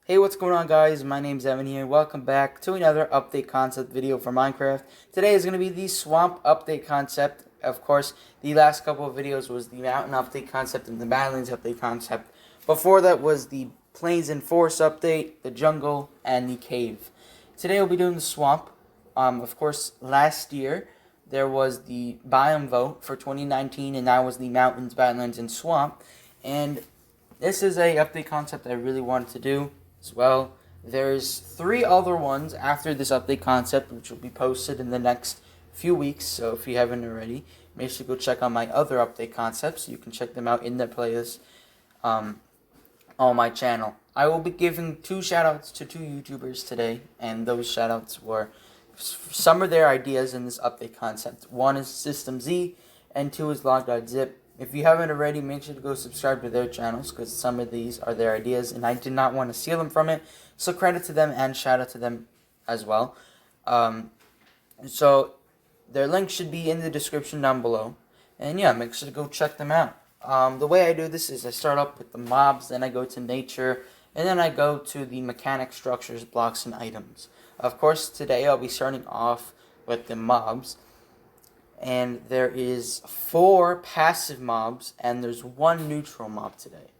Hey, what's going on, guys? My name's Evan here. Welcome back to another update concept video for Minecraft. Today is going to be the swamp update concept. Of course, the last couple of videos was the mountain update concept and the Badlands update concept. Before that was the plains and forest update, the jungle, and the cave. Today we'll be doing the swamp. Of course, last year there was the biome vote for 2019, and that was the mountains, Badlands, and swamp. And this is a update concept I really wanted to do as well. There's 3 other ones after this update concept, which will be posted in the next few weeks. So if you haven't already, make sure to go check out my other update concepts. You can check them out in the playlist on my channel. I will be giving 2 shoutouts to 2 YouTubers today, and those shoutouts were some of their ideas in this update concept. 1 is System Z, and 2 is Log.zip. If you haven't already, make sure to go subscribe to their channels, because some of these are their ideas, and I did not want to steal them from it. So credit to them and shout out to them as well. So their link should be in the description down below. And yeah, make sure to go check them out. The way I do this is I start up with the mobs, then I go to nature, and then I go to the mechanic, structures, blocks, and items. Of course, today I'll be starting off with the mobs. And there is 4 passive mobs, and there's 1 neutral mob today.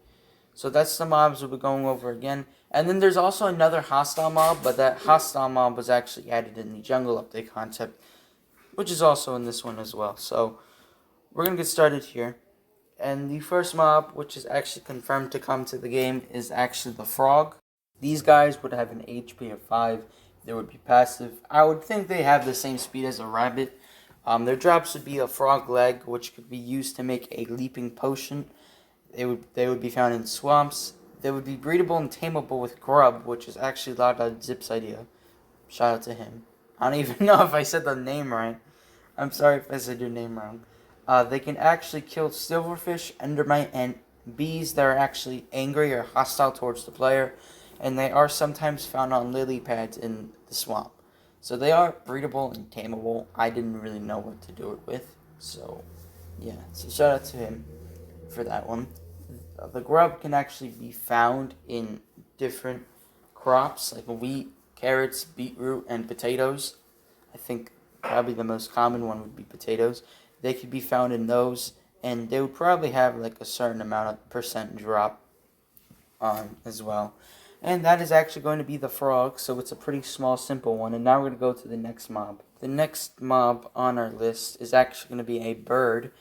So that's the mobs we'll be going over again. And then there's also another hostile mob, but that hostile mob was actually added in the jungle update concept, which is also in this one as well. So we're going to get started here. And the first mob, which is actually confirmed to come to the game, is actually the frog. These guys would have an HP of 5. They would be passive. I would think they have the same speed as a rabbit. Their drops would be a frog leg, which could be used to make a leaping potion. They would be found in swamps. They would be breedable and tameable with grub, which is actually Log.zip's idea. Shout out to him. I don't even know if I said the name right. I'm sorry if I said your name wrong. They can actually kill silverfish, endermite, and bees that are actually angry or hostile towards the player. And they are sometimes found on lily pads in the swamp. So they are breedable and tameable. I didn't really know what to do it with. So, yeah. So shout out to him for that one. The grub can actually be found in different crops, like wheat, carrots, beetroot, and potatoes. I think probably the most common one would be potatoes. They could be found in those, and they would probably have like a certain amount of percent drop as well. And that is actually going to be the frog, so it's a pretty small, simple one. And now we're going to go to the next mob. The next mob on our list is actually going to be a bird.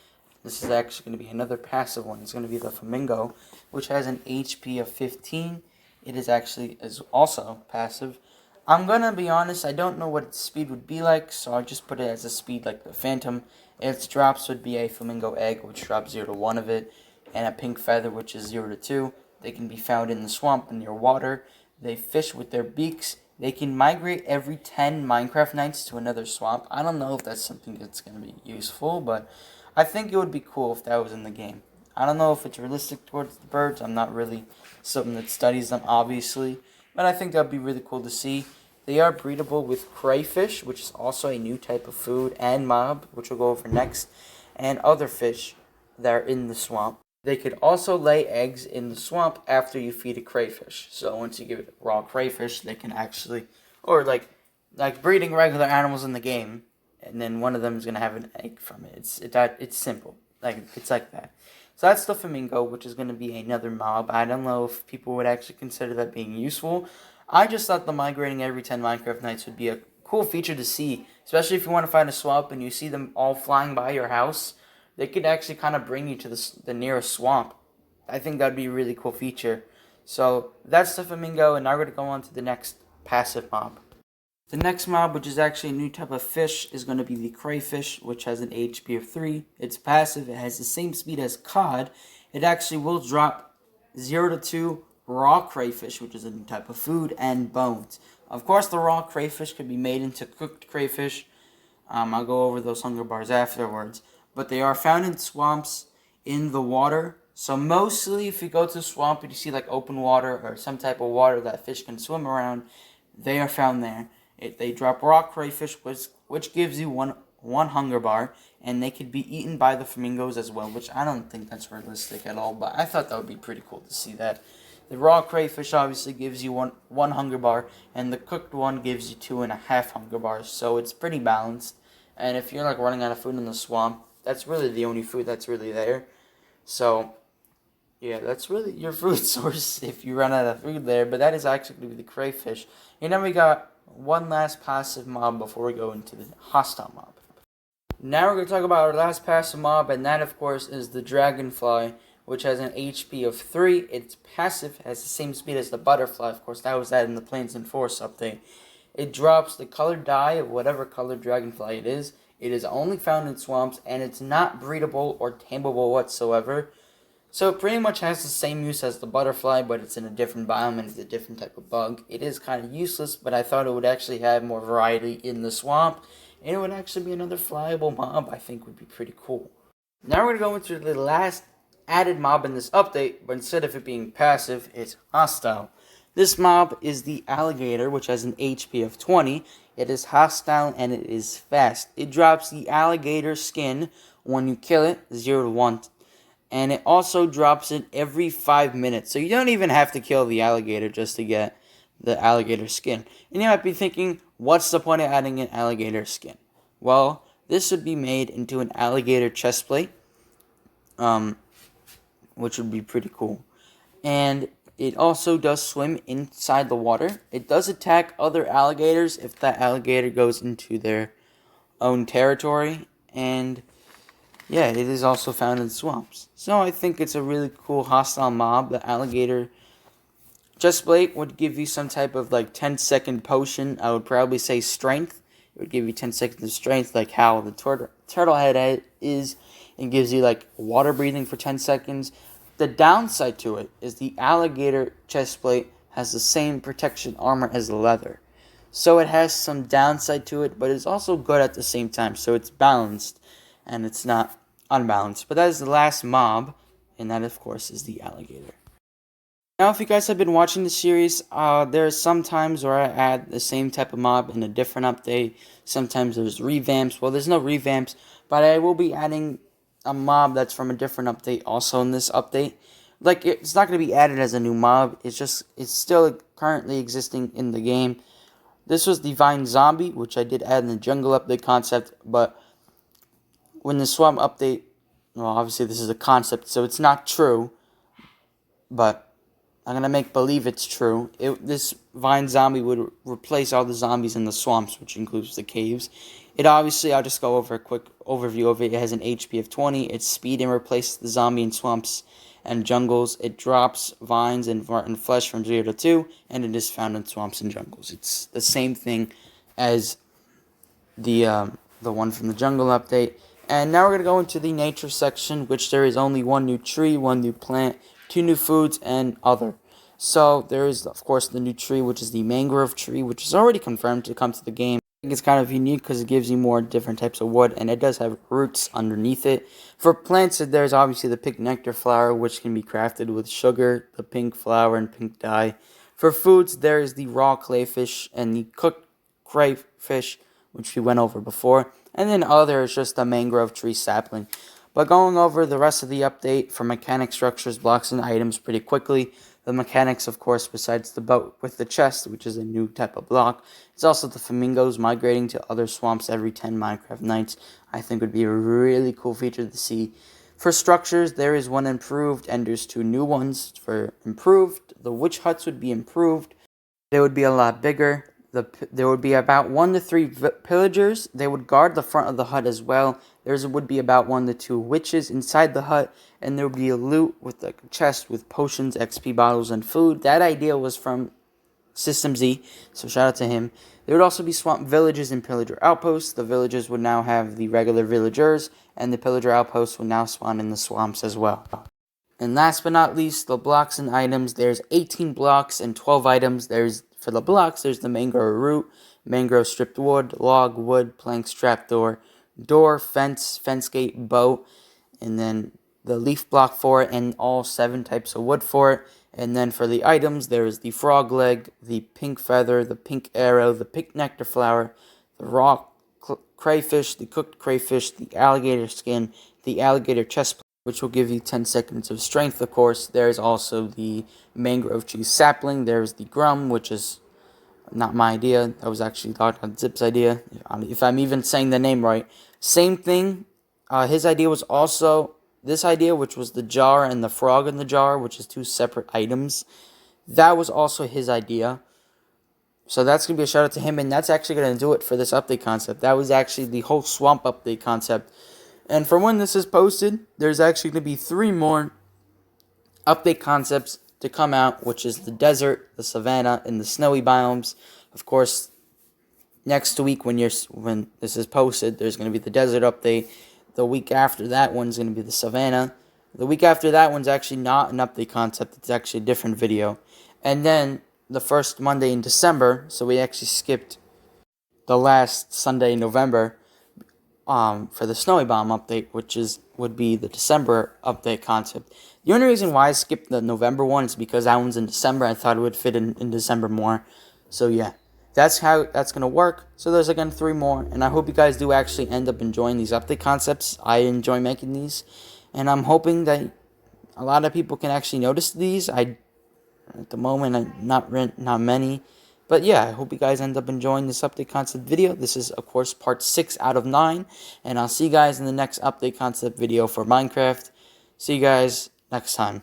This is actually going to be another passive one. It's going to be the Flamingo, which has an HP of 15. It is actually also passive. I'm going to be honest, I don't know what its speed would be like, so I'll just put it as a speed like the Phantom. Its drops would be a Flamingo egg, which drops 0 to 1 of it, and a pink feather, which is 0 to 2. They can be found in the swamp and near water. They fish with their beaks. They can migrate every 10 Minecraft nights to another swamp. I don't know if that's something that's going to be useful, but I think it would be cool if that was in the game. I don't know if it's realistic towards the birds. I'm not really someone that studies them, obviously, but I think that would be really cool to see. They are breedable with crayfish, which is also a new type of food, and mob, which we'll go over next, and other fish that are in the swamp. They could also lay eggs in the swamp after you feed a crayfish. So once you give it raw crayfish, they can actually, or like breeding regular animals in the game, and then one of them is gonna have an egg from it. It's simple, it's like that. So that's the Flamingo, which is gonna be another mob. I don't know if people would actually consider that being useful. I just thought the migrating every 10 Minecraft nights would be a cool feature to see, especially if you want to find a swamp and you see them all flying by your house. They could actually kind of bring you to the nearest swamp. I think that would be a really cool feature. So that's the Flamingo, and now we're going to go on to the next passive mob. The next mob, which is actually a new type of fish, is going to be the Crayfish, which has an HP of 3. It's passive. It has the same speed as cod. It actually will drop 0 to 2 raw crayfish, which is a new type of food, and bones. Of course, the raw crayfish could be made into cooked crayfish. I'll go over those hunger bars afterwards. But they are found in swamps, in the water. So mostly if you go to a swamp and you see like open water or some type of water that fish can swim around, they are found there. They drop raw crayfish, which gives you one hunger bar, and they could be eaten by the flamingos as well, which I don't think that's realistic at all, but I thought that would be pretty cool to see that. The raw crayfish obviously gives you one hunger bar, and the cooked one gives you 2.5 hunger bars. So it's pretty balanced. And if you're like running out of food in the swamp, that's really the only food that's really there. So yeah, that's really your food source if you run out of food there. But that is actually the crayfish. And then we got one last passive mob before we go into the hostile mob. Now we're going to talk about our last passive mob, and that of course is the dragonfly, which has an HP of 3. It's passive, has the same speed as the butterfly. Of course, that was added in the Plains and Forests update. It drops the colored dye of whatever colored dragonfly it is. It is only found in swamps, and it's not breedable or tameable whatsoever. So it pretty much has the same use as the butterfly, but it's in a different biome and it's a different type of bug. It is kind of useless, but I thought it would actually have more variety in the swamp, and it would actually be another flyable mob I think would be pretty cool. Now we're going to go into the last added mob in this update, but instead of it being passive, it's hostile. This mob is the alligator, which has an HP of 20. It is hostile and it is fast. It drops the alligator skin when you kill it, 0 to 1. And it also drops it every 5 minutes. So you don't even have to kill the alligator just to get the alligator skin. And you might be thinking, what's the point of adding an alligator skin? Well, this would be made into an alligator chest plate, which would be pretty cool. And it also does swim inside the water. It does attack other alligators if that alligator goes into their own territory. And yeah, it is also found in swamps. So I think it's a really cool hostile mob. The alligator chestplate would give you some type of like 10-second potion. I would probably say strength. It would give you 10 seconds of strength, like how the turtle head is. It gives you like water breathing for 10 seconds. The downside to it is the alligator chestplate has the same protection armor as the leather. So it has some downside to it, but it's also good at the same time. So it's balanced and it's not unbalanced. But that is the last mob, and that of course is the alligator. Now if you guys have been watching the series, there are some times where I add the same type of mob in a different update. Sometimes there's revamps. Well, there's no revamps, but I will be adding a mob that's from a different update also in this update. Like, it's not going to be added as a new mob. It's still currently existing in the game. This was the Vine Zombie, which I did add in the jungle update concept, but when the swamp update, well, obviously this is a concept, so it's not true, but I'm going to make believe it's true. This Vine Zombie would replace all the zombies in the swamps, which includes the caves. I'll just go over a quick overview of it. It has an HP of 20. Its speed and replaces the zombie in swamps and jungles. It drops vines and flesh from 0 to 2, and it is found in swamps and jungles. It's the same thing as the one from the jungle update. And now we're going to go into the nature section, which there is only one new tree, one new plant, 2 new foods, and other. So there is, of course, the new tree, which is the Mangrove Tree, which is already confirmed to come to the game. I think it's kind of unique because it gives you more different types of wood, and it does have roots underneath it. For plants, there's obviously the pink nectar flower, which can be crafted with sugar, the pink flower, and pink dye. For foods, there is the raw crayfish and the cooked crayfish, which we went over before. And then other is just the mangrove tree sapling. But going over the rest of the update for mechanic structures, blocks, and items pretty quickly. The mechanics, of course, besides the boat with the chest, which is a new type of block, it's also the flamingos migrating to other swamps every 10 Minecraft nights. I think would be a really cool feature to see. For structures, there is one improved, and there's 2 new ones. For improved, the witch huts would be improved. They would be a lot bigger. There would be about 1 to 3 pillagers. They would guard the front of the hut as well. There would be about 1 to 2 witches inside the hut, and there would be a loot with a chest with potions, XP bottles, and food. That idea was from System Z, so shout out to him. There would also be swamp villages and pillager outposts. The villages would now have the regular villagers, and the pillager outposts would now spawn in the swamps as well. And last but not least, the blocks and items. There's 18 blocks and 12 items. For the blocks, there's the mangrove root, mangrove stripped wood, log, wood, planks, trapdoor, door, fence gate, boat, and then the leaf block for it, and all 7 types of wood for it. And then for the items, there is the frog leg, the pink feather, the pink arrow, the pink nectar flower, the raw crayfish, the cooked crayfish, the alligator skin, the alligator chest plate, which will give you 10 seconds of strength, of course. There's also the Mangrove Tree sapling. There's the Grum, which is not my idea. That was actually Dr. Zip's idea, if I'm even saying the name right. Same thing. His idea was also this idea, which was the jar and the frog in the jar, which is two separate items. That was also his idea. So that's going to be a shout out to him, and that's actually going to do it for this update concept. That was actually the whole swamp update concept. And for when this is posted, there's actually going to be 3 more update concepts to come out, which is the desert, the savanna, and the snowy biomes. Of course, next week when this is posted, there's going to be the desert update. The week after that one's going to be the savanna. The week after that one's actually not an update concept. It's actually a different video. And then the first Monday in December, so we actually skipped the last Sunday in November for the snowy biome update, which would be the December update concept. The only reason why I skipped the November one is because that one's in December. I thought it would fit in December more. So yeah, that's how that's going to work. So there's again 3 more, and I hope you guys do actually end up enjoying these update concepts. I enjoy making these, and I'm hoping that a lot of people can actually notice these. At the moment, not many. But yeah, I hope you guys end up enjoying this update concept video. This is, of course, part 6 out of 9. And I'll see you guys in the next update concept video for Minecraft. See you guys next time.